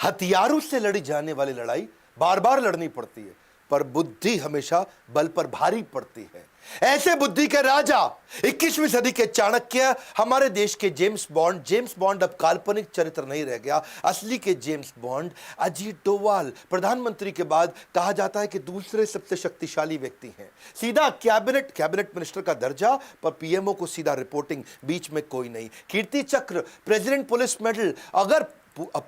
हथियारों से लड़ी जाने वाली लड़ाई बार बार लड़नी पड़ती है, पर बुद्धि हमेशा बल पर भारी पड़ती है। ऐसे बुद्धि के राजा 21वीं सदी के चाणक्य, हमारे देश के जेम्स बॉन्ड अब काल्पनिक चरित्र नहीं रह गया। असली के जेम्स बॉन्ड अजीत डोवाल, प्रधानमंत्री के बाद कहा जाता है कि दूसरे सबसे शक्तिशाली व्यक्ति हैं। सीधा कैबिनेट मिनिस्टर का दर्जा, पर पीएमओ को सीधा रिपोर्टिंग, बीच में कोई नहीं। कीर्ति चक्र, प्रेसिडेंट पुलिस मेडल। अगर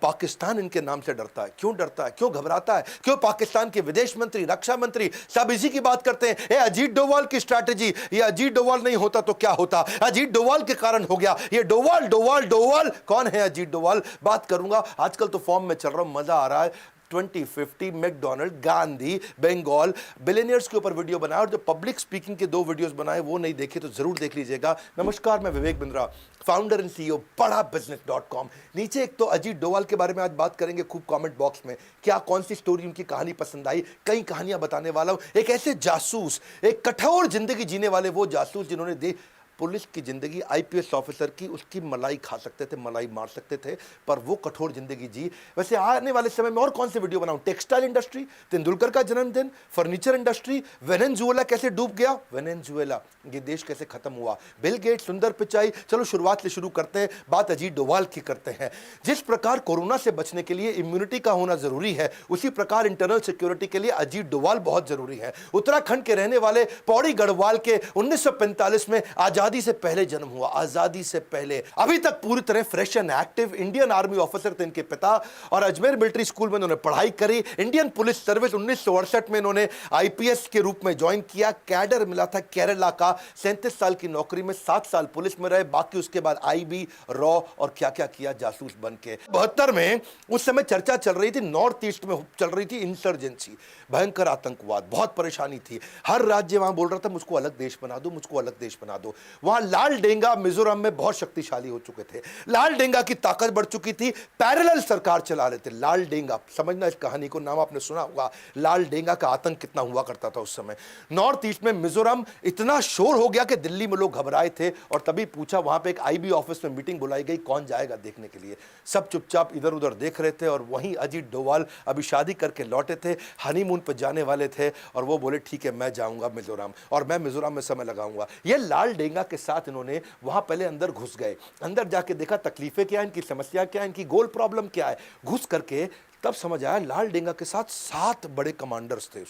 पाकिस्तान इनके नाम से डरता है, क्यों डरता है, क्यों घबराता है, क्यों पाकिस्तान के विदेश मंत्री, रक्षा मंत्री सब इसी की बात करते हैं। ये अजीत डोवाल की स्ट्रैटेजी, ये अजीत डोवाल नहीं होता तो क्या होता, अजीत डोवाल के कारण हो गया। ये डोवाल कौन है अजीत डोवाल, बात करूंगा। आजकल तो फॉर्म में चल रहा हूं, मजा आ रहा है। 2050 मैकडॉनल्ड, गांधी, बंगाल, बिलियनियर्स के ऊपर वीडियो बनाया, और जो पब्लिक स्पीकिंग के 2 वीडियोस बनाए वो नहीं देखे तो जरूर देख लीजिएगा। नमस्कार, मैं Vivek Bindra, founder and CEO बड़ाबिजनेस.com। नीचे एक तो अजीत डोवाल के बारे में आज बात करेंगे खूब कमेंट बॉक्स में, क्या कौन सी स्टोरी उनकी कहानी पसंद आई, कई कहानियां बताने वाला हूं। एक ऐसे जासूस, एक कठोर जिंदगी जीने वाले वो जासूस जिन्होंने पुलिस की जिंदगी, आईपीएस ऑफिसर की, उसकी मलाई खा सकते थे, मलाई मार सकते थे, पर वो कठोर जिंदगी जी। वैसे आने वाले समय में और कौन से वीडियो बनाऊं, टेक्सटाइल इंडस्ट्री, तेंदुलकर का जन्मदिन, फर्नीचर इंडस्ट्री, वेनेजुएला कैसे डूब गया, वेनेजुएला ये देश कैसे खत्म हुआ, बिल गेट, सुंदर पिचाई। चलो शुरुआत से शुरू करते हैं, बात अजीत डोवाल की करते हैं। जिस प्रकार कोरोना से बचने के लिए इम्यूनिटी का होना जरूरी है, उसी प्रकार इंटरनल सिक्योरिटी के लिए अजीत डोवाल बहुत जरूरी है। उत्तराखंड के रहने वाले पौड़ी गढ़वाल के 1945 में आजादी से पहले जन्म हुआ, आजादी से पहले, अभी तक पूरी तरह fresh and active. Indian army officer थे इनके पिता, और अजमेर मिलिट्री स्कूल में इन्होंने पढ़ाई करी। इंडियन पुलिस सर्विस 1968 में इन्होंने आईपीएस के रूप में ज्वाइन किया। कैडर मिला था केरला का, 37 साल की नौकरी में 7 साल पुलिस में रहे, बाकी उसके बाद आईबी, रॉ और क्या क्या किया जासूस बन के। 72 में उस समय चर्चा चल रही थी, नॉर्थ ईस्ट में चल रही थी इंसर्जेंसी, भयंकर आतंकवाद, बहुत परेशानी थी। हर राज्य वहां बोल रहा था मुझको अलग देश बना दो, मुझको अलग देश बना दो। वहां लाल डेंगा मिजोरम में बहुत शक्तिशाली हो चुके थे, लाल डेंगा की ताकत बढ़ चुकी थी, पैरेलल सरकार चला रहे थे। लाल डेंगा, समझना इस कहानी को, नाम आपने सुना होगा, लाल डेंगा का आतंक कितना हुआ करता था उस समय। नॉर्थ ईस्ट में मिजोरम इतना शोर हो गया कि दिल्ली में लोग घबराए थे, और तभी पूछा, वहां पे एक आईबी ऑफिस में मीटिंग बुलाई गई, कौन जाएगा देखने के लिए। सब चुपचाप इधर उधर देख रहे थे, और वहीं अजीत डोवाल अभी शादी करके लौटे थे, हनीमून पर जाने वाले थे, और वो बोले ठीक है मैं जाऊंगा मिजोरम, और मैं मिजोरम में समय लगाऊंगा। ये लाल डेंगा के साथ इन्होंने वहां पहले अंदर घुस गए, अंदर जाके देखा तकलीफें क्या है, इनकी समस्या क्या है, इनकी गोल प्रॉब्लम क्या है। घुस करके तब समझ आया लाल डेंगा के साथ 7 बड़े कमांडर्स थे,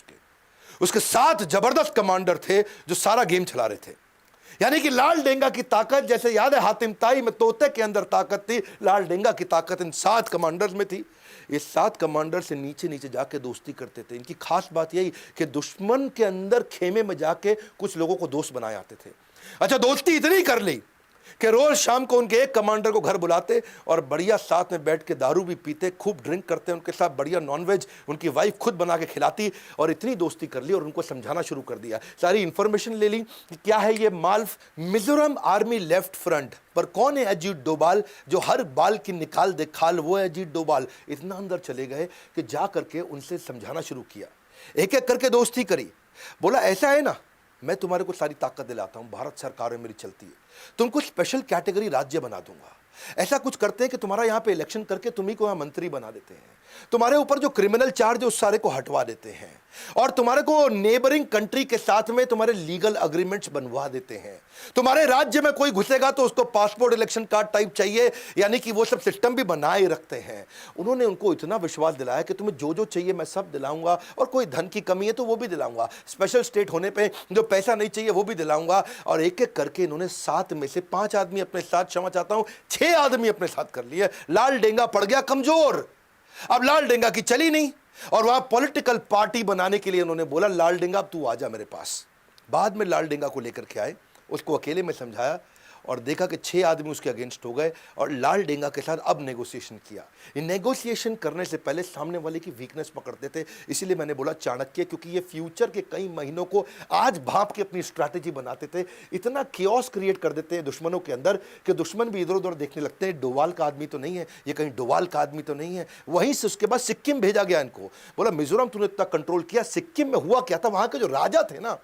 उसके 7 जबरदस्त कमांडर थे जो सारा गेम चला रहे थे। यानी कि लाल डेंगा की ताकत, जैसे याद है हातिम ताई में तोते के अंदर ताकत थी, लाल डेंगा की ताकत इन 7 कमांडर्स में थी। ये 7 कमांडर से नीचे नीचे जाके दोस्ती करते थे। इनकी खास बात यही कि दुश्मन के अंदर खेमे में जाके कुछ लोगों को दोस्त बनाए आते थे। अच्छा, दोस्ती इतनी कर ली कि रोज शाम को उनके एक कमांडर को घर बुलाते, और बढ़िया साथ में बैठ के दारू भी पीते, खूब ड्रिंक करते, उनके साथ बढ़िया नॉनवेज उनकी वाइफ खुद बना के खिलाती, और इतनी दोस्ती कर ली और उनको समझाना शुरू कर दिया। सारी इंफॉर्मेशन ले ली कि क्या है ये माल्फ। मिजोरम आर्मी लेफ्ट फ्रंट पर कौन है अजीत डोवाल, जो हर बाल की निकाल दे खाल, वो है अजीत डोवाल। इतना अंदर चले गए कि जा करके उनसे समझाना शुरू किया, एक एक करके दोस्ती करी। बोला ऐसा है ना, मैं तुम्हारे को सारी ताकत दिलाता हूं, भारत सरकार में मेरी चलती है, तुमको स्पेशल कैटेगरी राज्य बना दूंगा। ऐसा कुछ करते हैं कि तुम्हारा यहां पे इलेक्शन करके तुम्ही को यहां मंत्री बना देते हैं, तुम्हारे ऊपर जो क्रिमिनल चार्ज है उस सारे को हटवा देते हैं, और तुम्हारे को नेबरिंग कंट्री के साथ में तुम्हारे लीगल अग्रीमेंट्स बनवा देते हैं। तुम्हारे राज्य में कोई घुसेगा तो उसको पासपोर्ट इलेक्शन कार्ड टाइप चाहिए, यानी कि वो सब सिस्टम भी बनाए रखते हैं। उन्होंने उनको इतना विश्वास दिलाया कि तुम्हें जो जो चाहिए मैं सब दिलाऊंगा, और कोई धन की कमी है तो वो भी दिलाऊंगा, स्पेशल स्टेट होने पे जो पैसा नहीं चाहिए वो भी दिलाऊंगा। और एक एक करके इन्होंने 7 में से 5 आदमी अपने साथ, क्षमा चाहता हूं 6 आदमी अपने साथ कर लिए। लाल डेंगा पड़ गया कमजोर, अब लाल डेंगा की चली नहीं, और वहां पॉलिटिकल पार्टी बनाने के लिए उन्होंने बोला लाल डेंगा अब तू आजा मेरे पास। बाद में लाल डेंगा को लेकर के आए, उसको अकेले में समझाया, और देखा कि 6 आदमी उसके अगेंस्ट हो गए, और लाल डेंगा के साथ अब नेगोशिएशन किया। ये नेगोशिएशन करने से पहले सामने वाले की वीकनेस पकड़ते थे, इसीलिए मैंने बोला चाणक्य, क्योंकि ये फ्यूचर के कई महीनों को आज भाप के अपनी स्ट्रैटेजी बनाते थे। इतना कियोस क्रिएट कर देते हैं दुश्मनों के अंदर कि दुश्मन भी इधर उधर देखने लगते हैं, डोवाल का आदमी तो नहीं है ये, कहीं डोवाल का आदमी तो नहीं है। वहीं से उसके बाद सिक्किम भेजा गया इनको, बोला मिजोरम तूने इतना कंट्रोल किया, सिक्किम में हुआ क्या था, वहां के जो राजा थे ना,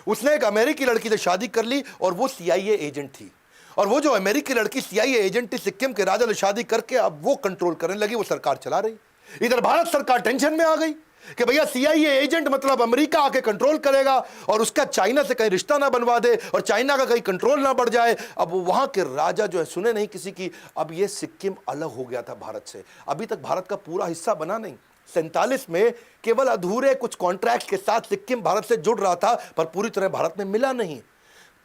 उसने एक अमेरिकी लड़की से शादी कर ली, और वो CIA एजेंट थी, और वो जो अमेरिकी लड़की CIA एजेंट थी, सिक्किम के राजा से शादी करके अब वो कंट्रोल करने लगी, वो सरकार चला रही। इधर भारत सरकार टेंशन में आ गई कि भैया सीआईए एजेंट मतलब अमेरिका आके कंट्रोल करेगा और उसका चाइना से कहीं रिश्ता ना बनवा दे और चाइना का कहीं कंट्रोल ना बढ़ जाए। अब वहां के राजा जो है सुने नहीं किसी की। अब ये सिक्किम अलग हो गया था भारत से, अभी तक भारत का पूरा हिस्सा बना नहीं। 47 में केवल अधूरे कुछ कॉन्ट्रैक्ट के साथ सिक्किम भारत से जुड़ रहा था, पर पूरी तरह भारत में मिला नहीं।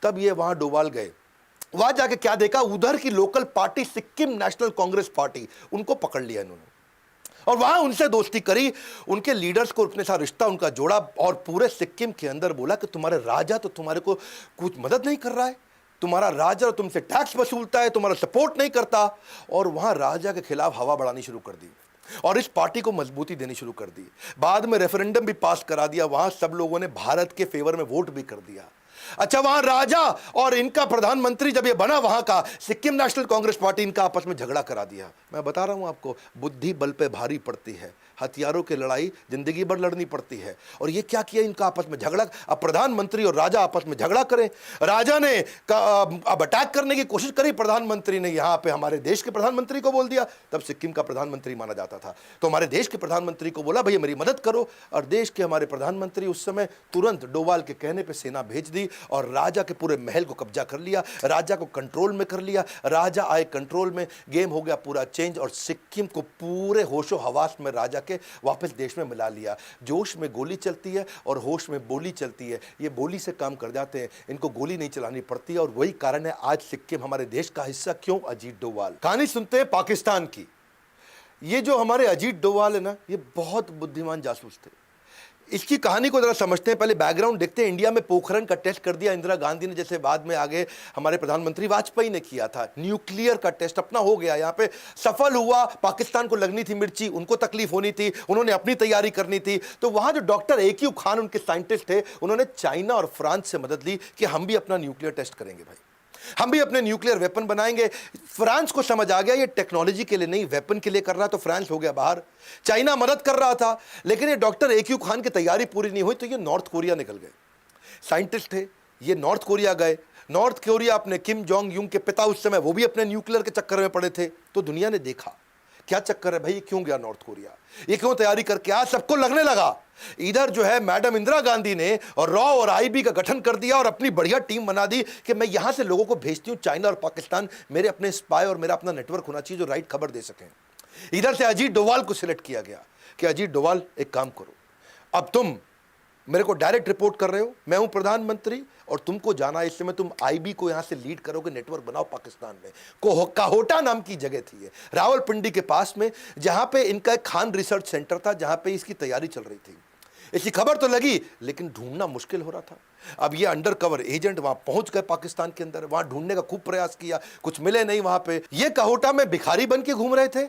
तब ये वहां डोवाल गए, वहां जाके क्या देखा, उधर की local party Sikkim national Congress party, उनको पकड़ लिया इन्होंने और वहां उनसे दोस्ती करी, उनके लीडर्स को अपने साथ रिश्ता उनका जोड़ा और पूरे सिक्किम के अंदर बोला कि तुम्हारे राजा तो तुम्हारे को कुछ मदद नहीं कर रहा है, तुम्हारा राजा तुमसे टैक्स वसूलता है, तुम्हारा सपोर्ट नहीं करता। और वहां राजा के खिलाफ हवा बढ़ानी शुरू कर दी और इस पार्टी को मजबूती देनी शुरू कर दी। बाद में रेफरेंडम भी पास करा दिया, वहां सब लोगों ने भारत के फेवर में वोट भी कर दिया। अच्छा, वहां राजा और इनका प्रधानमंत्री जब ये बना वहां का सिक्किम नेशनल कांग्रेस पार्टी, इनका आपस में झगड़ा करा दिया। मैं बता रहा हूं आपको, बुद्धि बल पे भारी पड़ती है, हथियारों की लड़ाई जिंदगी भर लड़नी पड़ती है। और ये क्या किया, इनका आपस में झगड़ा। अब प्रधानमंत्री और राजा आपस में झगड़ा करें, राजा ने अब अटैक करने की कोशिश करी, प्रधानमंत्री ने यहां पे हमारे देश के प्रधानमंत्री को बोल दिया। तब सिक्किम का प्रधानमंत्री माना जाता था, तो हमारे देश के प्रधानमंत्री को बोला भैया मेरी मदद करो। और देश के हमारे प्रधानमंत्री उस समय तुरंत डोवाल के कहने पर सेना भेज दी और राजा के पूरे महल को कब्जा कर लिया, राजा को कंट्रोल में कर लिया। राजा आए कंट्रोल में, गेम हो गया पूरा चेंज और सिक्किम को पूरे होशो हवास में राजा के वापस देश में मिला लिया। जोश में गोली चलती है और होश में बोली चलती है, ये बोली से काम कर जाते हैं, इनको गोली नहीं चलानी पड़ती है। और वही कारण है आज सिक्किम हमारे देश का हिस्सा क्यों। अजीत डोवाल। कहानी सुनते हैं पाकिस्तान की। ये जो हमारे अजीत डोवाल है ना, ये बहुत बुद्धिमान जासूस थे। इसकी कहानी को जरा समझते हैं, पहले बैकग्राउंड देखते हैं। इंडिया में पोखरण का टेस्ट कर दिया इंदिरा गांधी ने, जैसे बाद में आगे हमारे प्रधानमंत्री वाजपेयी ने किया था। न्यूक्लियर का टेस्ट अपना हो गया, यहाँ पे सफल हुआ। पाकिस्तान को लगनी थी मिर्ची, उनको तकलीफ होनी थी, उन्होंने अपनी तैयारी करनी थी। तो वहां जो डॉक्टर AQ खान उनके साइंटिस्ट थे, उन्होंने चाइना और फ्रांस से मदद ली कि हम भी अपना न्यूक्लियर टेस्ट करेंगे भाई, हम भी अपने न्यूक्लियर वेपन बनाएंगे। फ्रांस को समझ आ गया ये टेक्नोलॉजी के लिए नहीं वेपन के लिए कर रहा, तो फ्रांस हो गया बाहर। चाइना मदद कर रहा था, लेकिन ये डॉक्टर AQ खान की तैयारी पूरी नहीं हुई, तो ये नॉर्थ कोरिया निकल गए। साइंटिस्ट थे ये, नॉर्थ कोरिया गए। नॉर्थ कोरिया अपने किम जोंग यूंग के पिता उस समय, वो भी अपने न्यूक्लियर के चक्कर में पड़े थे। तो दुनिया ने देखा क्या चक्कर है भाई, ये क्यों गया नॉर्थ कोरिया, ये क्यों तैयारी करके। आज सबको लगने लगा इधर जो है मैडम इंदिरा गांधी ने और रॉ और IB का गठन कर दिया और अपनी बढ़िया टीम बना दी कि मैं यहां से लोगों को भेजती हूं चाइना और पाकिस्तान, मेरे अपने स्पाई और मेरा अपना नेटवर्क होना चाहिए जो राइट खबर दे सकें। इधर से अजीत डोवाल को सिलेक्ट किया गया कि अजीत डोवाल एक काम करो, अब तुम मेरे को डायरेक्ट रिपोर्ट कर रहे हो, मैं हूं प्रधानमंत्री और तुमको जाना है, इस समय तुम IB को यहां से लीड करोगे, नेटवर्क बनाओ पाकिस्तान में। काहोटा नाम की जगह थी ये, रावलपिंडी के पास में, जहां पे इनका एक खान रिसर्च सेंटर था, जहां पे इसकी तैयारी चल रही थी। इसकी खबर तो लगी लेकिन ढूंढना मुश्किल हो रहा था। अब ये अंडर कवर एजेंट वहां पहुंच गए पाकिस्तान के अंदर, वहां ढूंढने का खूब प्रयास किया, कुछ मिले नहीं वहां पे। ये काहोटा में भिखारी बन के घूम रहे थे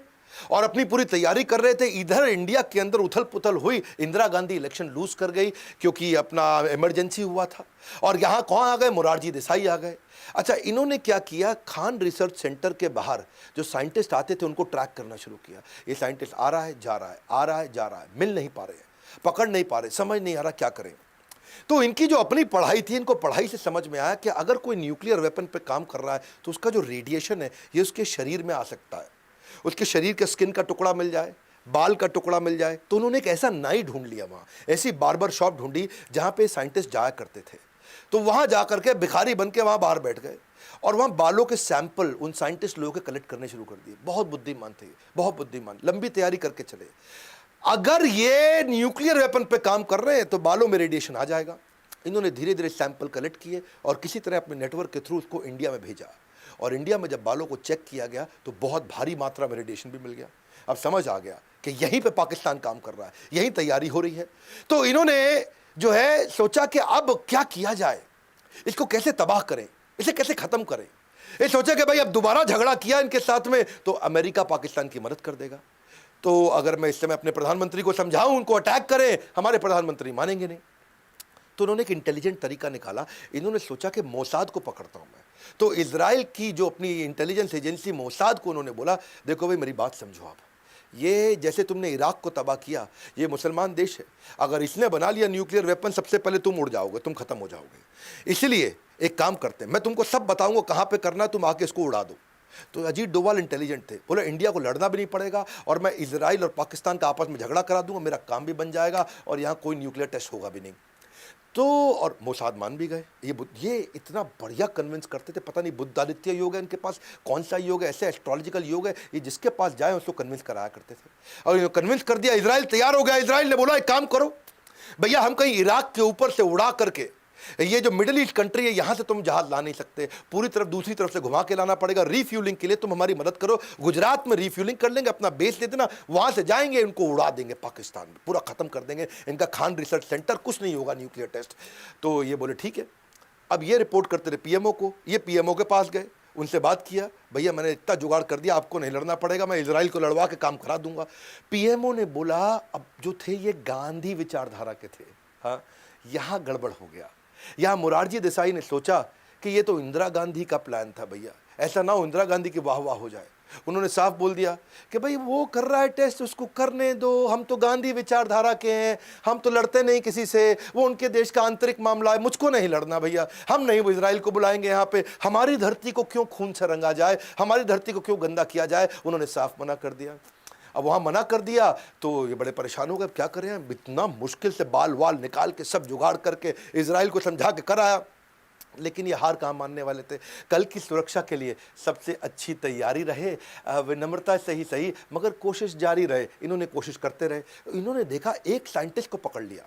और अपनी पूरी तैयारी कर रहे थे। इधर इंडिया के अंदर उथल पुथल हुई, इंदिरा गांधी इलेक्शन लूज कर गई क्योंकि अपना इमरजेंसी हुआ था। और यहां कौन आ गए, मोरारजी देसाई आ गए। अच्छा, इन्होंने क्या किया, खान रिसर्च सेंटर के बाहर जो साइंटिस्ट आते थे उनको ट्रैक करना शुरू किया। ये साइंटिस्ट आ रहा है जा रहा है, आ रहा है जा रहा है, मिल नहीं पा रहे हैं, पकड़ नहीं पा रहे, समझ नहीं आ रहा क्या करें। तो इनकी जो अपनी पढ़ाई थी, इनको पढ़ाई से समझ में आया कि अगर कोई न्यूक्लियर वेपन पे काम कर रहा है तो उसका जो रेडिएशन है ये उसके शरीर में आ सकता है, उसके शरीर के स्किन का टुकड़ा मिल जाए, बाल का टुकड़ा मिल जाए। तो उन्होंने एक ऐसा नाई ढूंढ लिया, वहाँ ऐसी बार्बर शॉप ढूंढी जहाँ पे साइंटिस्ट जाया करते थे। तो वहाँ जा करके भिखारी बन के वहाँ बाहर बैठ गए और वहाँ बालों के सैंपल उन साइंटिस्ट लोगों के कलेक्ट करने शुरू कर दिए। बहुत बुद्धिमान थे, बहुत बुद्धिमान, लंबी तैयारी करके चले। अगर ये न्यूक्लियर वेपन पे काम कर रहे हैं तो बालों में रेडिएशन आ जाएगा। इन्होंने धीरे धीरे सैंपल कलेक्ट किए और किसी तरह अपने नेटवर्क के थ्रू उसको इंडिया में भेजा। और इंडिया में जब बालों को चेक किया गया तो बहुत भारी मात्रा में रेडिएशन भी मिल गया। अब समझ आ गया कि यहीं पे पाकिस्तान काम कर रहा है, यहीं तैयारी हो रही है। तो इन्होंने जो है सोचा कि अब क्या किया जाए, इसको कैसे तबाह करें, इसे कैसे खत्म करें। ये सोचा कि भाई अब दोबारा झगड़ा किया इनके साथ में तो अमेरिका पाकिस्तान की मदद कर देगा। तो अगर मैं इस समय अपने प्रधानमंत्री को समझाऊं उनको अटैक करें, हमारे प्रधानमंत्री मानेंगे नहीं। तो उन्होंने एक इंटेलिजेंट तरीका निकाला। इन्होंने सोचा कि मोसाद को पकड़ता हूं मैं। तो इजराइल की जो अपनी इंटेलिजेंस एजेंसी मोसाद को उन्होंने बोला, देखो भाई मेरी बात समझो आप, ये जैसे तुमने इराक को तबाह किया, ये मुसलमान देश है, अगर इसने बना लिया न्यूक्लियर वेपन सबसे पहले तुम उड़ जाओगे, तुम खत्म हो जाओगे। इसलिए एक काम करते हैं, मैं तुमको सब बताऊंगा कहां पे करना, तुम आके इसको उड़ा दो। तो अजीत डोभाल इंटेलिजेंट थे, बोले इंडिया को लड़ना भी नहीं पड़ेगा और मैं इजराइल और पाकिस्तान का आपस में झगड़ा करा दूंगा, मेरा काम भी बन जाएगा और यहाँ कोई न्यूक्लियर टेस्ट होगा भी नहीं। तो और मोसाद मान भी गए। ये इतना बढ़िया कन्विंस करते थे, पता नहीं बुद्धादित्य योग है इनके पास, कौन सा योग है, ऐसे एस्ट्रोलॉजिकल योग है, ये जिसके पास जाए उसको कन्विंस कराया करते थे। और कन्विंस कर दिया, इजराइल तैयार हो गया। इजराइल ने बोला एक काम करो भैया, हम कहीं इराक के ऊपर से उड़ा करके, ये जो मिडिल ईस्ट कंट्री है यहां से तुम जहाज ला नहीं सकते, पूरी तरफ दूसरी तरफ से घुमा के लाना पड़ेगा, रीफ्यूलिंग के लिए तुम हमारी मदद करो, गुजरात में रीफ्यूलिंग कर लेंगे, अपना बेस दे देना, वहां से जाएंगे, इनको उड़ा देंगे पाकिस्तान में, पूरा खत्म कर देंगे इनका खान रिसर्च सेंटर, कुछ नहीं होगा न्यूक्लियर टेस्ट। तो ये बोले ठीक है। अब ये रिपोर्ट करते रहे पीएमओ को, ये पीएमओ के पास गए, उनसे बात किया, भैया मैंने इतना जुगाड़ कर दिया, आपको नहीं लड़ना पड़ेगा, मैं इजराइल को लड़वा के काम करा दूंगा। पीएमओ ने बोला, अब जो थे ये गांधी विचारधारा के थे, हाँ यहां गड़बड़ हो गया। यहां मोरारजी देसाई ने सोचा कि ये तो इंदिरा गांधी का प्लान था भैया, ऐसा ना हो इंदिरा गांधी की वाह वाह हो जाए। उन्होंने साफ बोल दिया कि भाई वो कर रहा है टेस्ट, उसको करने दो, हम तो गांधी विचारधारा के हैं, हम तो लड़ते नहीं किसी से, वो उनके देश का आंतरिक मामला है, मुझको नहीं लड़ना भैया, हम नहीं वो इजराइल को बुलाएंगे यहाँ पे, हमारी धरती को क्यों खून से रंगा जाए, हमारी धरती को क्यों गंदा किया जाए। उन्होंने साफ मना कर दिया। अब वहाँ मना कर दिया तो ये बड़े परेशान हो गए, क्या कर रहे हैं, इतना मुश्किल से बाल वाल निकाल के सब जुगाड़ करके इजराइल को समझा के कराया, लेकिन ये हार कहाँ मानने वाले थे। कल की सुरक्षा के लिए सबसे अच्छी तैयारी रहे, विनम्रता से ही सही मगर कोशिश जारी रहे। इन्होंने कोशिश करते रहे। इन्होंने देखा एक साइंटिस्ट को पकड़ लिया,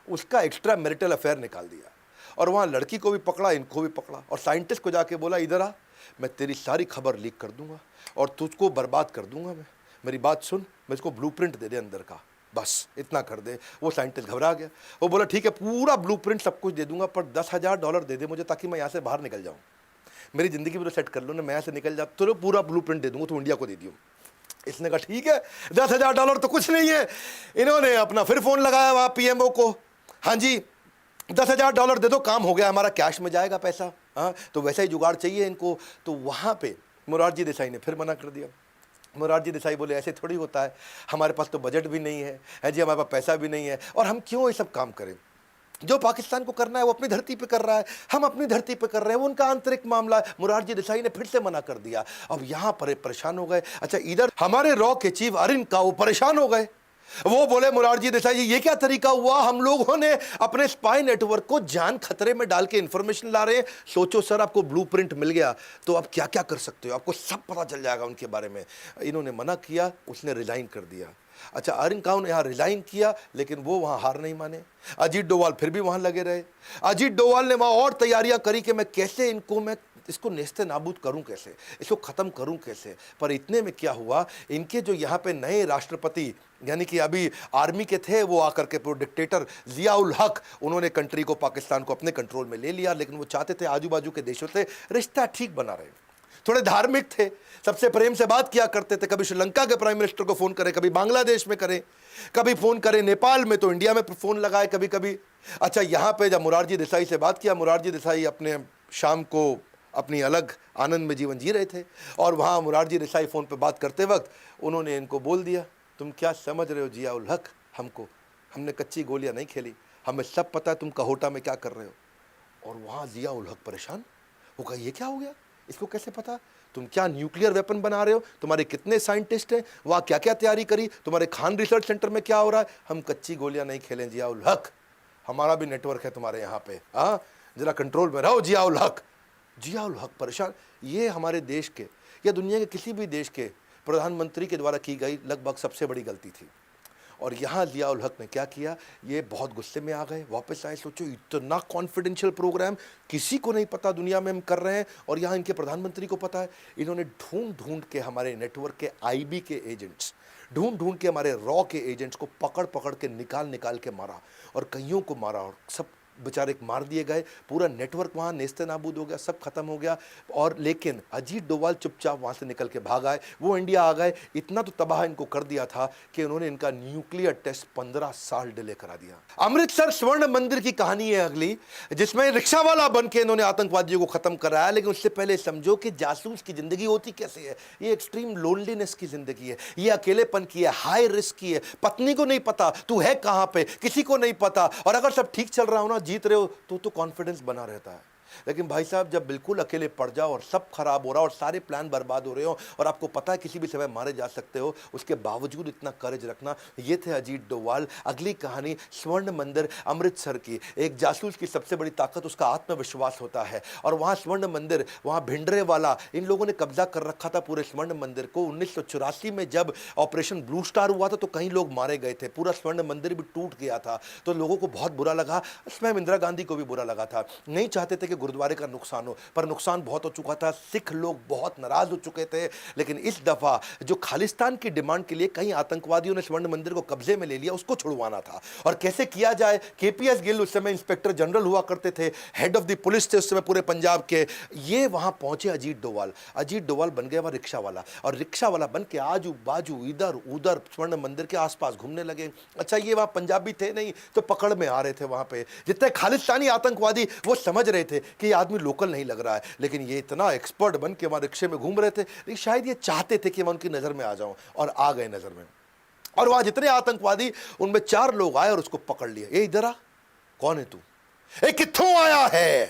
उसका एक्स्ट्रा मैरिटल अफेयर निकाल दिया और वहाँ लड़की को भी पकड़ा, इनको भी पकड़ा और साइंटिस्ट को जाके बोला इधर आ, मैं तेरी सारी खबर लीक कर दूंगा और तुझको बर्बाद कर दूंगा, मैं मेरी बात सुन, मैं इसको ब्लूप्रिंट दे दे अंदर का, बस इतना कर दे। वो साइंटिस्ट घबरा गया, वो बोला ठीक है पूरा ब्लूप्रिंट सब कुछ दे दूंगा पर $10,000 दे दे मुझे, ताकि मैं यहाँ से बाहर निकल जाऊँ, मेरी ज़िंदगी भी तो सेट कर लो ना, मैं यहाँ से निकल जाता तो पूरा ब्लूप्रिंट दे दूंगा, तो इंडिया को दे दियो। इसने कहा ठीक है, $10,000 तो कुछ नहीं है। इन्होंने अपना फिर फ़ोन लगाया वहाँ पीएमओ को, हाँ जी $10,000 दे दो, काम हो गया हमारा, कैश में जाएगा पैसा, हाँ तो वैसा ही जुगाड़ चाहिए इनको। तो वहाँ पर मोरारजी देसाई ने फिर मना कर दिया। मोरारजी देसाई बोले ऐसे थोड़ी होता है, हमारे पास तो बजट भी नहीं है जी, हमारे पास पैसा भी नहीं है, और हम क्यों ये सब काम करें, जो पाकिस्तान को करना है वो अपनी धरती पे कर रहा है, हम अपनी धरती पे कर रहे हैं, वो उनका आंतरिक मामला है। मोरारजी देसाई ने फिर से मना कर दिया। अब यहाँ पर परेशान हो गए। अच्छा इधर हमारे रॉ के चीफ अरिन का वो परेशान हो गए, वो बोले मोरारजी देसाई जी ये क्या तरीका हुआ, हम लोगों ने अपने स्पाई नेटवर्क को जान खतरे में डाल के इंफॉर्मेशन ला रहे हैं, सोचो सर आपको ब्लूप्रिंट मिल गया तो आप क्या क्या कर सकते हो, आपको सब पता चल जाएगा उनके बारे में। इन्होंने मना किया, उसने रिजाइन कर दिया। अच्छा अरिन खान ने यहाँ रिजाइन किया, लेकिन वो वहाँ हार नहीं माने। अजीत डोभाल फिर भी वहाँ लगे रहे। अजीत डोभाल ने वहाँ और तैयारियां करी कि मैं कैसे मैं इसको नेस्ते नाबूद करूं, कैसे इसको ख़त्म करूं कैसे। पर इतने में क्या हुआ, इनके जो यहाँ पे नए राष्ट्रपति यानी कि अभी आर्मी के थे, वो आकर के पूरे डिक्टेटर जिया उल हक, उन्होंने कंट्री को, पाकिस्तान को अपने कंट्रोल में ले लिया। लेकिन वो चाहते थे आजू बाजू के देशों से रिश्ता ठीक बना रहे, थोड़े धार्मिक थे, सबसे प्रेम से बात किया करते थे, कभी श्रीलंका के प्राइम मिनिस्टर को फ़ोन करें, कभी बांग्लादेश में करें, कभी फ़ोन करें नेपाल में, तो इंडिया में फ़ोन लगाए कभी कभी। अच्छा यहाँ पे जब मोरारजी देसाई से बात किया, मोरारजी देसाई अपने शाम को अपनी अलग आनंद में जीवन जी रहे थे, और वहाँ मोरारजी देसाई फ़ोन पे बात करते वक्त उन्होंने इनको बोल दिया, तुम क्या समझ रहे हो जिया उल हक, हमने कच्ची गोलियाँ नहीं खेली, हमें सब पता है तुम कहोटा में क्या कर रहे हो। और वहाँ जिया उल हक परेशान, वो कहा ये क्या हो गया, इसको कैसे पता, तुम क्या न्यूक्लियर वेपन बना रहे हो, तुम्हारे कितने साइंटिस्ट हैं, वहाँ क्या क्या तैयारी करी, तुम्हारे खान रिसर्च सेंटर में क्या हो रहा है। हम कच्ची गोलियाँ नहीं खेलें जिया उल हक, हमारा भी नेटवर्क है तुम्हारे यहाँ पे, हाँ जरा कंट्रोल में रहो जिया उल हक। जिया उल हक परेशान। ये हमारे देश के या दुनिया के किसी भी देश के प्रधानमंत्री के द्वारा की गई लगभग सबसे बड़ी गलती थी। और यहाँ जिया उल हक ने क्या किया, ये बहुत गुस्से में आ गए, वापस आए। सोचो इतना कॉन्फिडेंशियल प्रोग्राम किसी को नहीं पता दुनिया में हम कर रहे हैं, और यहाँ इनके प्रधानमंत्री को पता है। इन्होंने ढूंढ ढूंढ के हमारे नेटवर्क के आईबी के एजेंट्स, ढूंढ ढूंढ के हमारे रॉ के एजेंट्स को पकड़ पकड़ के निकाल के मारा, और कईयों को मारा, और सब बेचारे मार दिए गए, पूरा नेटवर्क वहाँ नेस्ते नाबूद हो गया, सब खत्म हो गया। और लेकिन अजीत डोभाल चुपचाप वहाँ से निकल के भाग आए, वो इंडिया आ गए। इतना तो तबाह इनको कर दिया था कि उन्होंने इनका न्यूक्लियर टेस्ट 15 साल डिले करा दिया। अमृतसर स्वर्ण मंदिर की कहानी है अगली, जिसमें रिक्शा वाला बन के इन्होंने आतंकवादियों को खत्म कराया। लेकिन उससे पहले समझो कि जासूस की जिंदगी होती कैसे है। ये एक्सट्रीम लोनलीनेस की जिंदगी है, ये अकेलेपन की है, हाई रिस्क की है। पत्नी को नहीं पता तू है कहाँ पे, किसी को नहीं पता, और अगर सब ठीक चल रहा हो ना, जीत रहे हो, तो कॉन्फिडेंस बना रहता है। लेकिन भाई साहब जब बिल्कुल अकेले पड़ जाओ और सब खराब हो रहा और सारे प्लान बर्बाद हो रहे हो और आपको पता है किसी भी समय मारे जा सकते हो, उसके बावजूद इतना करेज रखना, ये थे अजीत डोभाल। अगली कहानी स्वर्ण मंदिर अमृतसर की। एक जासूस की सबसे बड़ी ताकत उसका आत्मविश्वास होता है, और वहां स्वर्ण मंदिर, वहां भिंडरेवाला, इन लोगों ने कब्जा कर रखा था पूरे स्वर्ण मंदिर को। 1984 में जब ऑपरेशन ब्लू स्टार हुआ था तो कई लोग मारे गए थे, पूरा स्वर्ण मंदिर भी टूट गया था, तो लोगों को बहुत बुरा लगा, स्वयं इंदिरा गांधी को भी बुरा लगा था। नहीं चाहते थे कि गुरुद्वारे का नुकसान हो, पर नुकसान बहुत हो चुका था, सिख लोग बहुत नाराज हो चुके थे। लेकिन इस दफा जो खालिस्तान की डिमांड के लिए कई आतंकवादियों ने स्वर्ण मंदिर को कब्जे में ले लिया, उसको छुड़वाना था। और कैसे किया जाए? केपीएस गिल उस समय इंस्पेक्टर जनरल हुआ करते थे, हेड ऑफ द पुलिस थे उस समय पूरे पंजाब के। ये वहां पहुंचे अजीत डोभाल। अजीत डोभाल बन गया वहां रिक्शा वाला, और रिक्शा वाला बन के आजू बाजू इधर उधर स्वर्ण मंदिर के आसपास घूमने लगे। अच्छा, ये वहां पंजाबी थे नहीं तो पकड़ में आ रहे थे। वहां पे जितने खालिस्तानी आतंकवादी, वो समझ रहे थे कि ये आदमी लोकल नहीं लग रहा है, लेकिन ये इतना एक्सपर्ट बन के वहां रिक्शे में घूम रहे थे, लेकिन शायद ये चाहते थे कि मैं उनकी नजर में आ जाऊं, और आ गए नजर में। और वहां जितने आतंकवादी, उनमें 4 लोग आए और उसको पकड़ लिया। ये इधर आ, कौन है तू? ए कित्थों आया है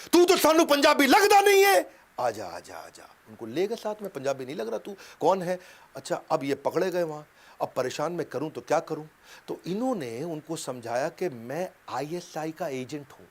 तू? तो सानू पंजाबी लगदा नहीं है, आजा आजा आजा। उनको ले गए साथ में, पंजाबी नहीं लग रहा, तू कौन है? अच्छा, अब ये पकड़े गए वहां। अब परेशान मैं करूं तो क्या करूं? तो इन्होंने उनको समझाया कि मैं आईएसआई का एजेंट हूं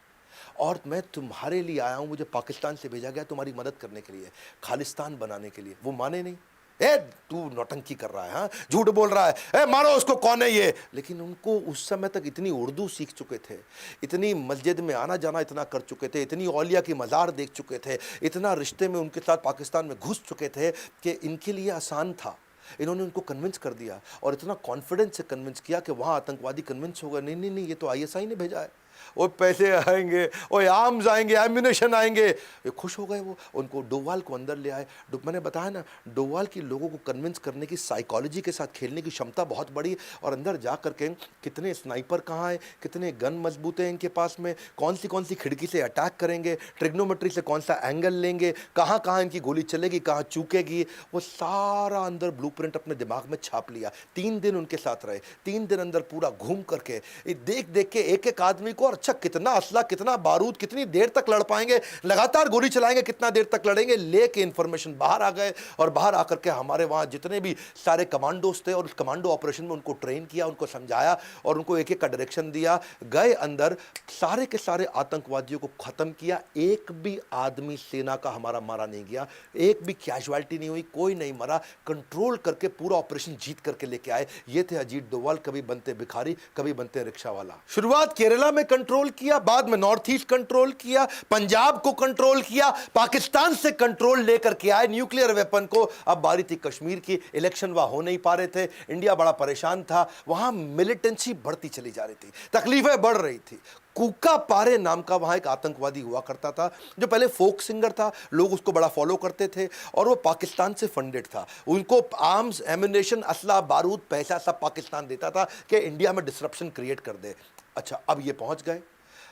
और मैं तुम्हारे लिए आया हूं, मुझे पाकिस्तान से भेजा गया तुम्हारी मदद करने के लिए, खालिस्तान बनाने के लिए। वो माने नहीं। ए तू नौटंकी कर रहा है, हाँ झूठ बोल रहा है, ए मारो उसको, कौन है ये? लेकिन उनको उस समय तक इतनी उर्दू सीख चुके थे, इतनी मस्जिद में आना जाना इतना कर चुके थे, इतनी औलिया की मज़ार देख चुके थे, इतना रिश्ते में उनके साथ पाकिस्तान में घुस चुके थे कि इनके लिए आसान था। इन्होंने उनको कन्विंस कर दिया, और इतना कॉन्फिडेंस से कन्विंस किया कि वहाँ आतंकवादी कन्विंस हो गए, नहीं नहीं नहीं, ये तो आईएसआई ने भेजा है, वो पैसे आएंगे, वो आर्म्स आएंगे, एम्यूनेशन आएंगे। ये खुश हो गए। वो उनको डोभाल को अंदर ले आए। मैंने बताया ना, डोभाल की लोगों को कन्विंस करने की, साइकोलॉजी के साथ खेलने की क्षमता बहुत बड़ी। और अंदर जा करके कितने स्नाइपर कहाँ हैं, कितने गन मजबूत हैं इनके पास में, कौन सी खिड़की से अटैक करेंगे, ट्रिग्नोमेट्री से कौन सा एंगल लेंगे, कहाँ कहाँ इनकी गोली चलेगी, कहाँ चूकेगी, वो सारा अंदर ब्लूप्रिंट अपने दिमाग में छाप लिया। 3 दिन उनके साथ रहे, 3 दिन अंदर पूरा घूम करके देख देख के एक एक आदमी को, अच्छा कितना असला, कितना बारूद, कितनी देर तक लड़ पाएंगे, लगातार गोली चलाएंगे, कितना देर तक लड़ेंगे, लेके इंफॉर्मेशन बाहर आ गए। और बाहर आकर के हमारे वहां जितने भी सारे कमांडोज थे, और उस कमांडो ऑपरेशन में उनको ट्रेन किया, उनको समझाया और उनको एक एक का डायरेक्शन दिया। गए अंदर, सारे के सारे आतंकवादियों को खत्म किया। एक भी आदमी सेना का हमारा मारा नहीं गया, एक भी कैजुअलिटी नहीं हुई, कोई नहीं मरा। कंट्रोल करके पूरा ऑपरेशन जीत करके लेके आए। ये थे अजीत डोभाल, कभी बनते भिखारी, कभी बनते रिक्शा वाला। शुरुआत केरला में कंट्रोल किया, बाद में नॉर्थ ईस्ट कंट्रोल किया, पंजाब को कंट्रोल किया, पाकिस्तान से कंट्रोल लेकर के आए न्यूक्लियर वेपन को। अब बारी थी कश्मीर की। इलेक्शन वहां हो नहीं पा रहे थे, इंडिया बड़ा परेशान था, वहां मिलिटेंसी बढ़ती चली जा रही थी, तकलीफें बढ़ रही थी। कूका पारे नाम का वहां एक आतंकवादी हुआ करता था, जो पहले फोक सिंगर था, लोग उसको बड़ा फॉलो करते थे, और वो पाकिस्तान से फंडेड था। उनको आर्म्स, एम्यूनेशन, असला, बारूद, पैसा सब पाकिस्तान देता था कि इंडिया में डिसरप्शन क्रिएट कर दे। अच्छा, अब ये पहुंच गए।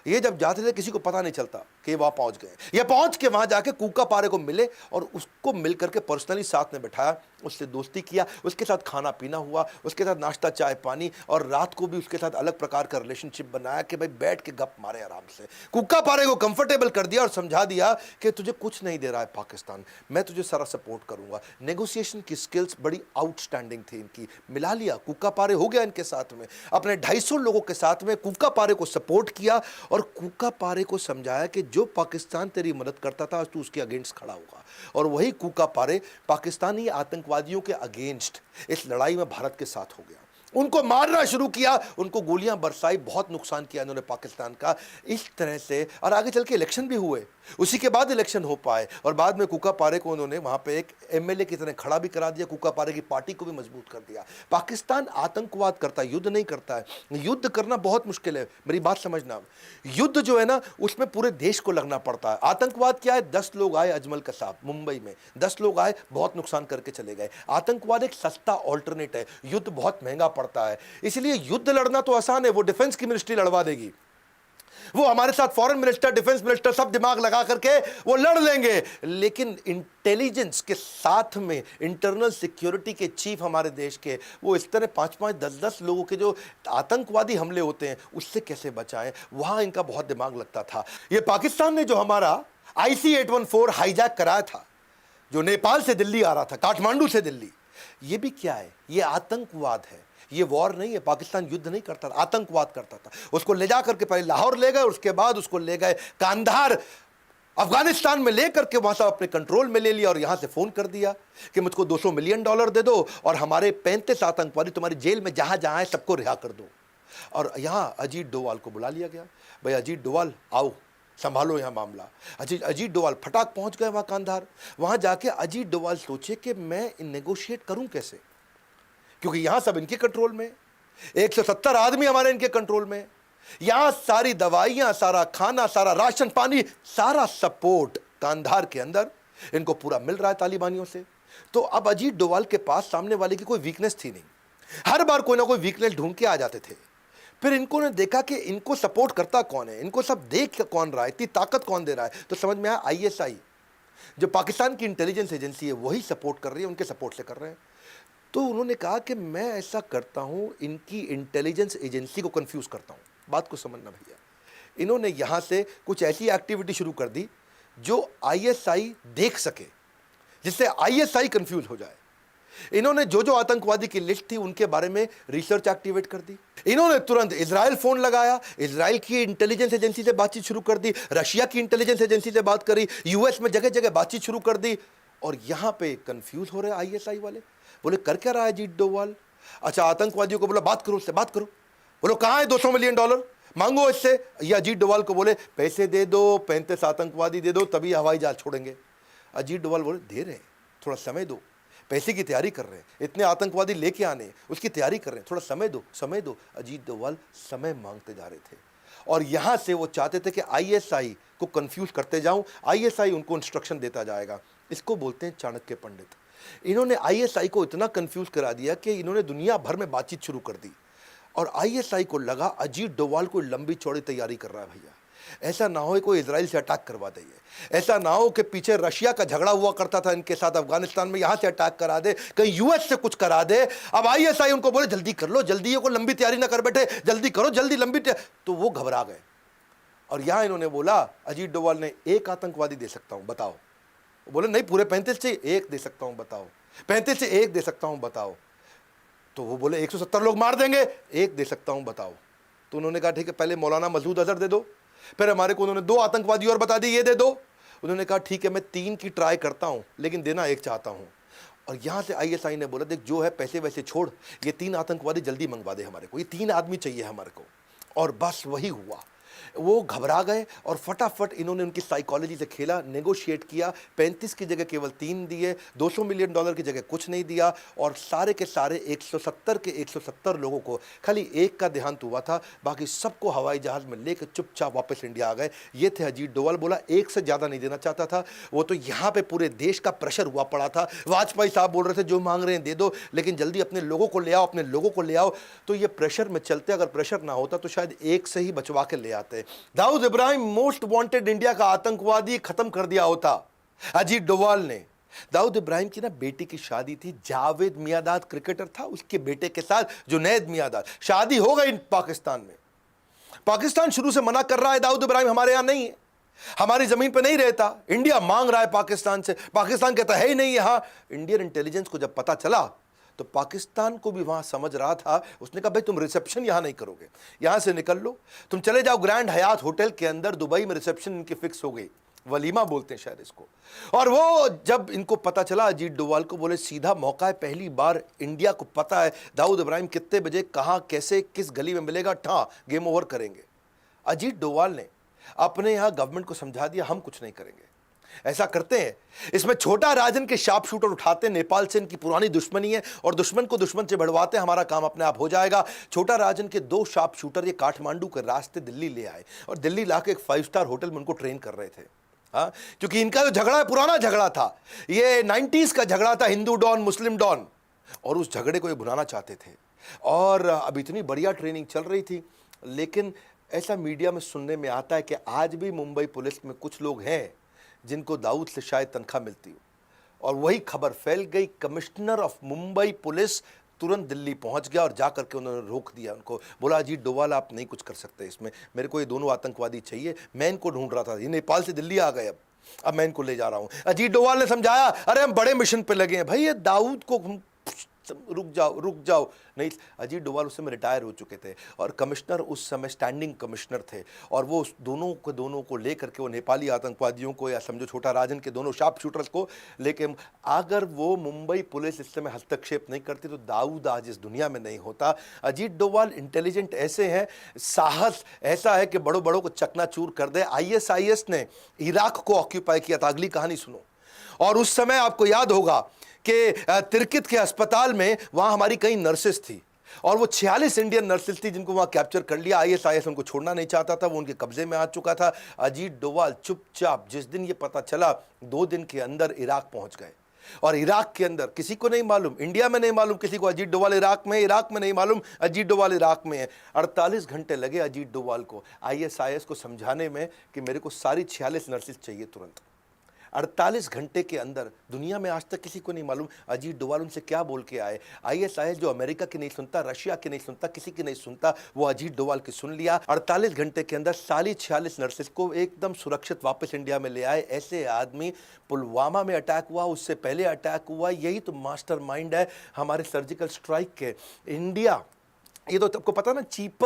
ये जब जाते थे किसी को पता नहीं चलता कि वहां पहुंच गए। ये पहुंच के वहां जाके कूका पारे को मिले और उसको मिल करके पर्सनली साथ में बैठाया, उससे दोस्ती किया, उसके साथ खाना पीना हुआ, उसके साथ नाश्ता चाय पानी, और रात को भी उसके साथ अलग प्रकार का रिलेशनशिप बनाया कि भाई बैठ के गप मारे आराम से। कूका पारे को कंफर्टेबल कर दिया और समझा दिया कि तुझे कुछ नहीं दे रहा है पाकिस्तान, मैं तुझे सारा सपोर्ट करूंगा। नेगोशिएशन की स्किल्स बड़ी आउटस्टैंडिंग थी इनकी। मिला लिया, कूका पारे हो गया इनके साथ में, अपने 250 लोगों के साथ में कूका पारे को सपोर्ट किया, और कूका पारे को समझाया कि जो पाकिस्तान तेरी मदद करता था, आज तू उसके अगेंस्ट खड़ा होगा। और वही कूका पारे पाकिस्तानी आतंकवादियों के अगेंस्ट इस लड़ाई में भारत के साथ हो गया। उनको मारना शुरू किया, उनको गोलियां बरसाई, बहुत नुकसान किया इन्होंने पाकिस्तान का। इस तरह से, और आगे चल के इलेक्शन भी हुए, उसी के बाद इलेक्शन हो पाए, और बाद में कूका पारे को उन्होंने वहां पे एक एमएलए की तरह खड़ा भी करा दिया, कूका पारे की पार्टी को भी मजबूत कर दिया। पाकिस्तान आतंकवाद करता है, युद्ध नहीं करता है। युद्ध करना बहुत मुश्किल है, मेरी बात समझना। युद्ध जो है ना, उसमें पूरे देश को लगना पड़ता है। आतंकवाद क्या है? 10 लोग आए अजमल कसाब मुंबई में, 10 लोग आए, बहुत नुकसान करके चले गए। आतंकवाद एक सस्ता ऑल्टरनेट है, युद्ध बहुत महंगा पड़ता है। इसलिए युद्ध लड़ना तो आसान है, वो डिफेंस की मिनिस्ट्री लड़वा देगी। वो हमारे साथ फॉरेन मिनिस्टर, डिफेंस मिनिस्टर सब दिमाग लगा करके वो लड़ लेंगे, लेकिन इंटेलिजेंस के साथ में इंटरनल सिक्योरिटी के चीफ हमारे देश के, वो इस तरह 5-5, 10-10 लोगों के जो आतंकवादी हमले होते हैं उससे कैसे बचाएं, वहां इनका बहुत दिमाग लगता था। ये पाकिस्तान ने जो हमारा IC-814 हाईजैक कराया था, जो नेपाल से दिल्ली आ रहा था, काठमांडू से दिल्ली, ये भी क्या है? ये आतंकवाद है। ये वॉर नहीं है, पाकिस्तान युद्ध नहीं करता था, आतंकवाद करता था। उसको ले जाकर के पहले लाहौर ले गए, उसके बाद उसको ले गए कांधार अफगानिस्तान में लेकर के वहां से अपने कंट्रोल में ले लिया और यहां से फोन कर दिया कि मुझको $200 मिलियन दे दो और हमारे 35 आतंकवादी तुम्हारी जेल में जहां जहां है सबको रिहा कर दो। और यहां अजीत डोवाल को बुला लिया गया, भाई अजीत डोवाल आओ, संभालो यहां मामला। अजीत डोवाल फटाक पहुंच गए वहां कांधार। वहां जाके अजीत डोवाल सोचे कि मैं नेगोशिएट करूं कैसे, क्योंकि यहां सब इनके कंट्रोल में, 170 आदमी हमारे इनके कंट्रोल में, यहां सारी दवाइयां, सारा खाना, सारा राशन पानी, सारा सपोर्ट कांधार के अंदर इनको पूरा मिल रहा है तालिबानियों से। तो अब अजीत डोवाल के पास सामने वाले की कोई वीकनेस थी नहीं, हर बार कोई ना कोई वीकनेस ढूंढ के आ जाते थे। फिर इनको ने देखा कि इनको सपोर्ट करता कौन है, इनको सब देख कौन रहा है, इतनी ताकत कौन दे रहा है, तो समझ में आया ISI जो पाकिस्तान की इंटेलिजेंस एजेंसी है वही सपोर्ट कर रही है, उनके सपोर्ट से कर रहे हैं। तो उन्होंने कहा कि मैं ऐसा करता हूं, इनकी इंटेलिजेंस एजेंसी को कंफ्यूज करता हूं। बात को समझना भैया, इन्होंने यहां से कुछ ऐसी एक्टिविटी शुरू कर दी जो ISI देख सके, जिससे ISI कंफ्यूज हो जाए। इन्होंने जो जो आतंकवादी की लिस्ट थी उनके बारे में रिसर्च एक्टिवेट कर दी। इन्होंने तुरंत इजराइल फोन लगाया, इजराइल की इंटेलिजेंस एजेंसी से बातचीत शुरू कर दी, रशिया की इंटेलिजेंस एजेंसी से बात करी, US में जगह जगह बातचीत शुरू कर दी। और यहां पे कंफ्यूज हो रहे ISI वाले, बोले कर क्या रहा है अजीत डोवाल? अच्छा, आतंकवादियों को बोला बात करो, उससे बात करो। बोलो कहां है $200 मिलियन मांगो इससे। ये अजीत डोवाल को बोले पैसे दे दो, 35 आतंकवादी दे दो, तभी हवाई जहाज छोड़ेंगे। अजीत डोवाल बोले दे रहे हैं, थोड़ा समय दो, पैसे की तैयारी कर रहे हैं, इतने आतंकवादी लेके आने, उसकी तैयारी कर रहे हैं, थोड़ा समय दो, समय दो। अजीत डोवाल समय मांगते जा रहे थे और यहां से वो चाहते थे कि ISI को कंफ्यूज करते जाऊं, ISI उनको इंस्ट्रक्शन देता जाएगा। इसको बोलते हैं चाणक्य पंडित। इन्होंने ISI को इतना कंफ्यूज करा दिया कि इन्होंने दुनिया भर में बातचीत शुरू कर दी और ISI को लगा अजीत डोवाल कोई लंबी चौड़ी तैयारी कर रहा है भैया, ऐसा ना हो कोई इजराइल से अटैक करवा दे, ऐसा ना हो कि पीछे रशिया का झगड़ा हुआ करता था इनके साथ अफगानिस्तान में, यहां से अटैक करा दे, कहीं US से कुछ करा दे। अब ISI उनको बोले जल्दी कर लो, जल्दी, को लंबी तैयारी ना कर बैठे, जल्दी करो, जल्दी लंबी तो वो घबरा गए। और यहां इन्होंने बोला, अजीत डोवाल ने, एक आतंकवादी दे सकता हूं, बताओ। वो बोले नहीं, पूरे 35 से एक दे सकता हूं, बताओ। 35 से एक दे सकता हूं, बताओ। तो वो बोले 170 लोग मार देंगे, एक दे सकता हूं, बताओ। तो उन्होंने कहा ठीक है, पहले मौलाना मसूद अजहर दे दो, फिर हमारे को उन्होंने 2 आतंकवादी और बता दी, ये दे दो। उन्होंने कहा ठीक है, मैं 3 की ट्राई करता हूं, लेकिन देना एक चाहता हूं। और यहां से ISI ने बोला देख जो है पैसे वैसे छोड़, ये 3 आतंकवादी जल्दी मंगवा दे हमारे को, ये 3 आदमी चाहिए हमारे को। और बस वही हुआ, वो घबरा गए और फटाफट इन्होंने उनकी साइकोलॉजी से खेला, नेगोशिएट किया। 35 की जगह केवल 3 दिए, $200 मिलियन की जगह कुछ नहीं दिया और सारे के सारे 170 के 170 लोगों को खाली एक का देहांत हुआ था, बाकी सबको हवाई जहाज में लेकर चुपचाप वापस इंडिया आ गए। ये थे अजीत डोवाल। बोला एक से ज़्यादा नहीं देना चाहता था वो, तो यहाँ पे पूरे देश का प्रेशर हुआ पड़ा था। वाजपेयी साहब बोल रहे थे जो मांग रहे हैं दे दो, लेकिन जल्दी अपने लोगों को ले आओ, अपने लोगों को ले आओ। तो ये प्रेशर में चलते, अगर प्रेशर ना होता तो शायद एक से ही बचवा के ले आते। Dawood Ibrahim most wanted India का आतंकवादी खत्म कर दिया होता अजीत डोवाल ने। दाऊद इब्राहिम की ना बेटी की शादी थी, जावेद मियांदाद क्रिकेटर था, उसके बेटे के साथ जुनैद मियांदाद, शादी हो गई पाकिस्तान में। पाकिस्तान शुरू से मना कर रहा है दाऊद इब्राहिम हमारे यहां नहीं है, हमारी जमीन पे नहीं रहता। इंडिया मांग रहा है पाकिस्तान से, पाकिस्तान कहता है ही नहीं यहां। इंडियन इंटेलिजेंस को जब पता चला तो पाकिस्तान को भी वहां समझ रहा था, उसने कहा भाई तुम रिसेप्शन यहां नहीं करोगे, यहां से निकल लो, तुम चले जाओ ग्रैंड हयात होटल के अंदर, दुबई में रिसेप्शन इनकी फिक्स हो गई, वलीमा बोलते हैं शायद इसको। और वो जब इनको पता चला अजीत डोवाल को, बोले सीधा मौका है, पहली बार इंडिया को पता है दाऊद इब्राहिम कितने बजे, कहां, कैसे, किस गली में मिलेगा, ठा गेम ओवर करेंगे। अजीत डोवाल ने अपने यहां गवर्नमेंट को समझा दिया हम कुछ नहीं करेंगे, ऐसा करते हैं, इसमें छोटा राजन के शार्प शूटर उठाते, नेपाल से इनकी पुरानी दुश्मनी है और दुश्मन को दुश्मन से बढ़वाते, हमारा काम अपने आप हो जाएगा। छोटा राजन के 2 शार्प शूटर ये काठमांडू के रास्ते दिल्ली ले आए और दिल्ली लाके एक 5 स्टार होटल में उनको ट्रेन कर रहे थे। हाँ, क्योंकि इनका जो झगड़ा है पुराना झगड़ा था, ये 90s का झगड़ा था, हिंदू डॉन मुस्लिम डॉन, और उस झगड़े को ये भुनाना चाहते थे। और अब इतनी बढ़िया ट्रेनिंग चल रही थी, लेकिन ऐसा मीडिया में सुनने में आता है कि आज भी मुंबई पुलिस में कुछ लोग हैं जिनको दाऊद से शायद तनख्वाह मिलती हो, और वही खबर फैल गई। कमिश्नर ऑफ मुंबई पुलिस तुरंत दिल्ली पहुंच गया और जाकर के उन्होंने रोक दिया उनको, बोला अजीत डोवाल आप नहीं कुछ कर सकते इसमें, मेरे को ये दोनों आतंकवादी चाहिए, मैं इनको ढूंढ रहा था, ये नेपाल से दिल्ली आ गए, अब मैं इनको ले जा रहा हूं। अजीत डोवाल ने समझाया अरे हम बड़े मिशन पे लगे हैं भाई, ये दाऊद को रुक जाओ नहीं। अजीत डोवाल उस समय रिटायर हो चुके थे और कमिश्नर उस समय स्टैंडिंग कमिश्नर थे, और वो उस दोनों को लेकर के वो नेपाली आतंकवादियों को या समझो छोटा राजन के दोनों शार्प शूटर्स को लेके, अगर वो मुंबई पुलिस इस समय हस्तक्षेप नहीं करती तो दाऊद आज इस दुनिया में नहीं होता। अजीत डोवाल इंटेलिजेंट ऐसे हैं, साहस ऐसा है कि बड़ों बड़ों को चकनाचूर कर दे। आईएसआईएस ने इराक को ऑक्यूपाई किया था, अगली कहानी सुनो। और उस समय आपको याद होगा कि तिरकित के अस्पताल में वहां हमारी कई नर्सेस थी, और वो 46 इंडियन नर्सेस थी जिनको वहां कैप्चर कर लिया। आईएसआईएस उनको छोड़ना नहीं चाहता था, वो उनके कब्जे में आ चुका था। अजीत डोवाल चुपचाप, जिस दिन ये पता चला 2 दिन के अंदर इराक पहुंच गए, और इराक के अंदर किसी को नहीं मालूम, इंडिया में नहीं मालूम किसी को अजीत डोवाल इराक में नहीं मालूम अजीत डोवाल इराक में है। 48 घंटे लगे अजीत डोवाल को आईएसआईएस को समझाने में कि मेरे को सारी 46 नर्सेस चाहिए तुरंत। 48 घंटे के अंदर, दुनिया में आज तक किसी को नहीं मालूम अजीत डोवाल उनसे क्या बोल के आए। आईएसआईएस जो अमेरिका की नहीं सुनता, रशिया की नहीं सुनता, किसी की नहीं सुनता, वो अजीत डोवाल की सुन लिया। 48 घंटे के अंदर सारी 46 नर्सेस को एकदम सुरक्षित वापस इंडिया में ले आए। ऐसे आदमी, पुलवामा में अटैक हुआ, उससे पहले अटैक हुआ, यही तो मास्टरमाइंड है हमारे सर्जिकल स्ट्राइक के। इंडिया, ये तो आपको पता ना, चीप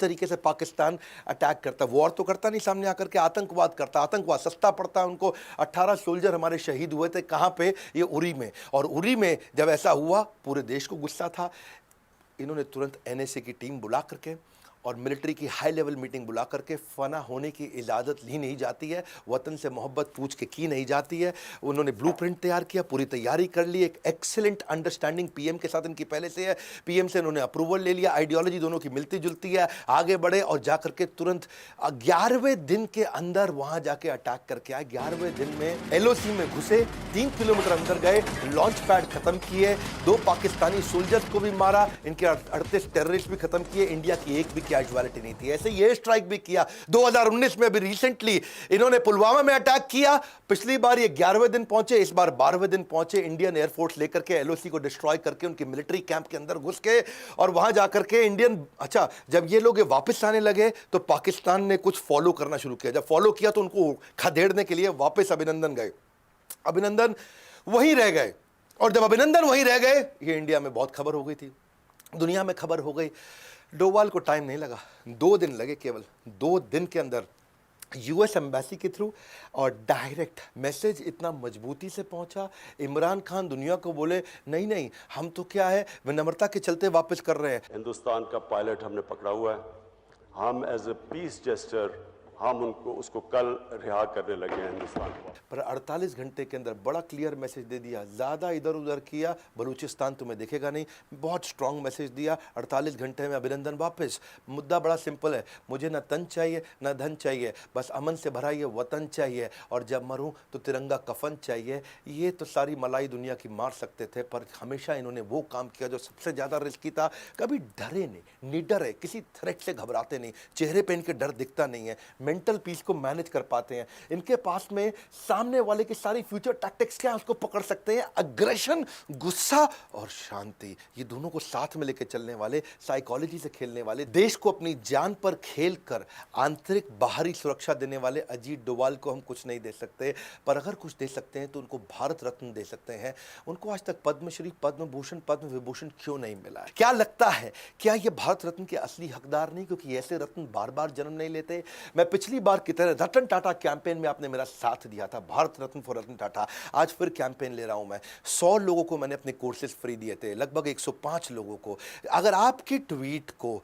तरीके से पाकिस्तान अटैक करता, वॉर तो करता नहीं सामने आकर के, आतंकवाद करता, आतंकवाद सस्ता पड़ता है उनको। 18 सोल्जर हमारे शहीद हुए थे, कहाँ पे, ये उरी में। और उरी में जब ऐसा हुआ पूरे देश को गुस्सा था, इन्होंने तुरंत एनएसए की टीम बुला करके और मिलिट्री की हाई लेवल मीटिंग बुला करके, फना होने की इजाज़त ली नहीं जाती है, वतन से मोहब्बत पूछ के की नहीं जाती है। उन्होंने ब्लूप्रिंट तैयार किया, पूरी तैयारी कर ली, एक एक्सीलेंट अंडरस्टैंडिंग पीएम के साथ इनकी पहले से है, पीएम से इन्होंने अप्रूवल ले लिया, आइडियोलॉजी दोनों की मिलती जुलती है, आगे बढ़े और जाकर के तुरंत 11वें दिन के अंदर वहां जाके अटैक करके आए। 11वें दिन में एलओसी में घुसे, 3 किलोमीटर अंदर गए, लॉन्च पैड खत्म किए, 2 पाकिस्तानी सोल्जर्स को भी मारा, इनके 38 टेररिस्ट भी खत्म किए, इंडिया की एक भी कैजुअलिटी नहीं थी। ऐसे ये स्ट्राइक भी किया 2019 में, अभी रिसेंटली इन्होंने पुलवामा में अटैक किया। पिछली बार ये 11वें दिन पहुंचे, इस बार 12वें दिन पहुंचे, इंडियन एयरफोर्स लेकर के एलओसी को डिस्ट्रॉय करके उनकी मिलिट्री कैंप के अंदर घुस के, और वहां जाकर के इंडियन, अच्छा जब ये लोग वापस आने लगे तो पाकिस्तान ने कुछ फॉलो करना शुरू किया। जब फॉलो किया तो उनको खदेड़ने के लिए वापस अभिनंदन गए, अभिनंदन वहीं रह गए, और जब अभिनंदन वहीं रह गए, ये इंडिया में बहुत खबर हो गई थी, दुनिया में खबर हो गई। डोवाल को टाइम नहीं लगा, 2 दिन लगे, केवल 2 दिन के अंदर यूएस एम्बेसी के थ्रू और डायरेक्ट मैसेज इतना मजबूती से पहुंचा। इमरान खान दुनिया को बोले नहीं नहीं, हम तो क्या है विनम्रता के चलते वापस कर रहे हैं। हिंदुस्तान का पायलट हमने पकड़ा हुआ है, हम एज ए पीस जेस्टर हम उसको कल रिहा करने लगे हैं हिंदुस्तान को। पर 48 घंटे के अंदर बड़ा क्लियर मैसेज दे दिया, ज़्यादा इधर उधर किया, बलूचिस्तान तुम्हें दिखेगा नहीं, बहुत स्ट्रांग मैसेज दिया। 48 घंटे में अभिनंदन वापस। मुद्दा बड़ा सिंपल है, मुझे ना तन चाहिए ना धन चाहिए, बस अमन से भरा ये वतन चाहिए, और जब मरूं तो तिरंगा कफन चाहिए। ये तो सारी मलाई दुनिया की मार सकते थे, पर हमेशा इन्होंने वो काम किया जो सबसे ज़्यादा रिस्की था। कभी डरे नहीं, निडर है, किसी थ्रेट से घबराते नहीं, चेहरे पे इनके डर दिखता नहीं है, मेंटल पीस को मैनेज कर पाते हैं। इनके पास में सामने वाले की सारी फ्यूचर टैक्टिक्स क्या है उसको पकड़ सकते हैं, अग्रेशन, गुस्सा और शांति, ये दोनों को साथ में लेकर चलने वाले, साइकोलॉजी से खेलने वाले, देश को अपनी जान पर खेल कर आंतरिक बाहरी सुरक्षा देने वाले अजीत डोवाल को हम कुछ नहीं दे सकते, पर अगर कुछ दे सकते हैं तो उनको भारत रत्न दे सकते हैं। उनको आज तक पद्मश्री, पद्म भूषण, पद्म विभूषण क्यों नहीं मिला है? क्या लगता है, क्या ये भारत रत्न के असली हकदार नहीं, क्योंकि ऐसे रत्न बार बार जन्म नहीं लेते? मैं पिछली बार की तरह रतन टाटा कैंपेन में आपने मेरा साथ दिया था, भारत रत्न फॉर रतन टाटा, आज फिर कैंपेन ले रहा हूं मैं। 100 लोगों को मैंने अपने कोर्सेज फ्री दिए थे, लगभग 105 लोगों को। अगर आपकी ट्वीट को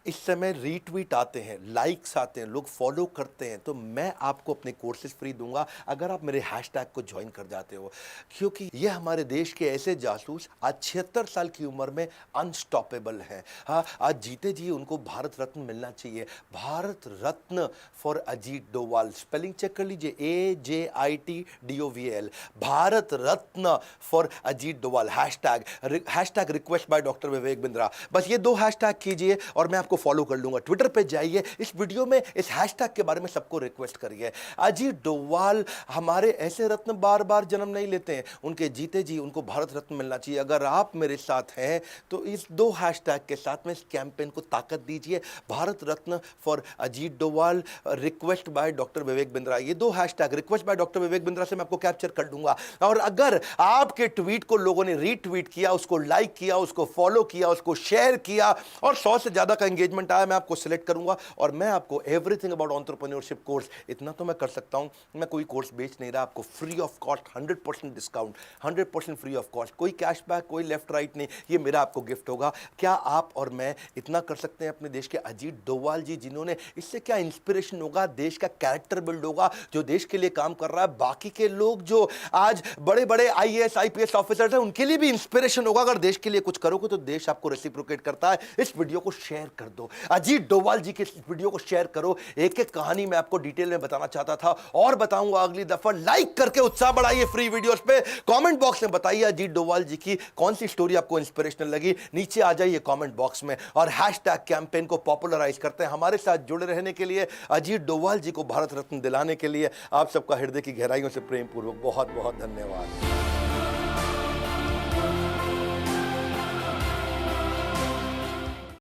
इस समय रीट्वीट आते हैं, लाइक्स आते हैं, लोग फॉलो करते हैं, तो मैं आपको अपने कोर्सेज फ्री दूंगा अगर आप मेरे हैशटैग को ज्वाइन कर जाते हो। क्योंकि ये हमारे देश के ऐसे जासूस आज 76 साल की उम्र में अनस्टॉपेबल हैं। हाँ, आज जीते जी उनको भारत रत्न मिलना चाहिए। Bharat Ratna for Ajit Doval, spelling check कर लीजिए, AJITDOVAL, Bharat Ratna for Ajit Doval, hashtag request by doctor Vivek Bindra. बस ये 2 हैशटैग कीजिए और मैं आपको आपको फॉलो कर लूंगा। ट्विटर पे जाइए, इस वीडियो में इस हैशटैग के बारे में सबको रिक्वेस्ट करिए। अजीत डोभाल हमारे ऐसे रत्न बार बार जन्म नहीं लेते हैं, उनके जीते जी उनको भारत रत्न मिलना चाहिए। अगर आप मेरे साथ हैं तो इस 2 हैशटैग के साथ में इस कैंपेन को ताकत दीजिए। Bharat Ratna for Ajit Doval, request by doctor Vivek Bindra. ये 2 hashtag request by doctor Vivek Bindra से मैं आपको कैप्चर कर दूंगा। और अगर आपके ट्वीट को लोगों ने रीट्वीट किया, उसको लाइक किया, उसको फॉलो किया, उसको शेयर किया और 100 से ज्यादा का एंगेजमेंट आया, मैं आपको सिलेक्ट करूंगा और मैं आपको एवरीथिंग अबाउट एंटरप्रेन्योरशिप कोर्स, इतना तो मैं कर सकता हूं, मैं कोई कोर्स बेच नहीं रहा, आपको free of cost 100% discount, 100% free of cost, कोई कैशबैक, कोई लेफ्ट राइट नहीं, ये मेरा आपको गिफ्ट होगा। क्या आप और मैं इतना कर सकते हैं अपने देश के अजीत डोभाल जी, जिन्होंने, इससे क्या इंस्पिरेशन होगा, देश का कैरेक्टर बिल्ड होगा, जो देश के लिए काम कर रहा है। बाकी के लोग जो आज बड़े बड़े आईएएस आईपीएस ऑफिसर्स हैं, उनके लिए भी इंस्पिरेशन होगा। अगर देश के लिए कुछ करोगे तो देश आपको रेसिप्रोकेट करता है। इस वीडियो को शेयर कर दो, अजीत डोभाल जी के इस वीडियो को शेयर करो। एक एक कहानी मैं आपको डिटेल में बताना चाहता था और बताऊंगा अगली दफा। लाइक करके उत्साह बढ़ाइए फ्री वीडियोस पे। कमेंट बॉक्स में बताइए अजीत डोभाल जी की कौन सी स्टोरी आपको इंस्पिरेशनल लगी, नीचे आ जाइए कमेंट बॉक्स में और हैशटैग कैंपेन को पॉपुलराइज करते हैं। हमारे साथ जुड़े रहने के लिए, अजीत डोभाल जी को भारत रत्न दिलाने के लिए आप सबका हृदय की गहराइयों से प्रेम पूर्वक बहुत बहुत धन्यवाद।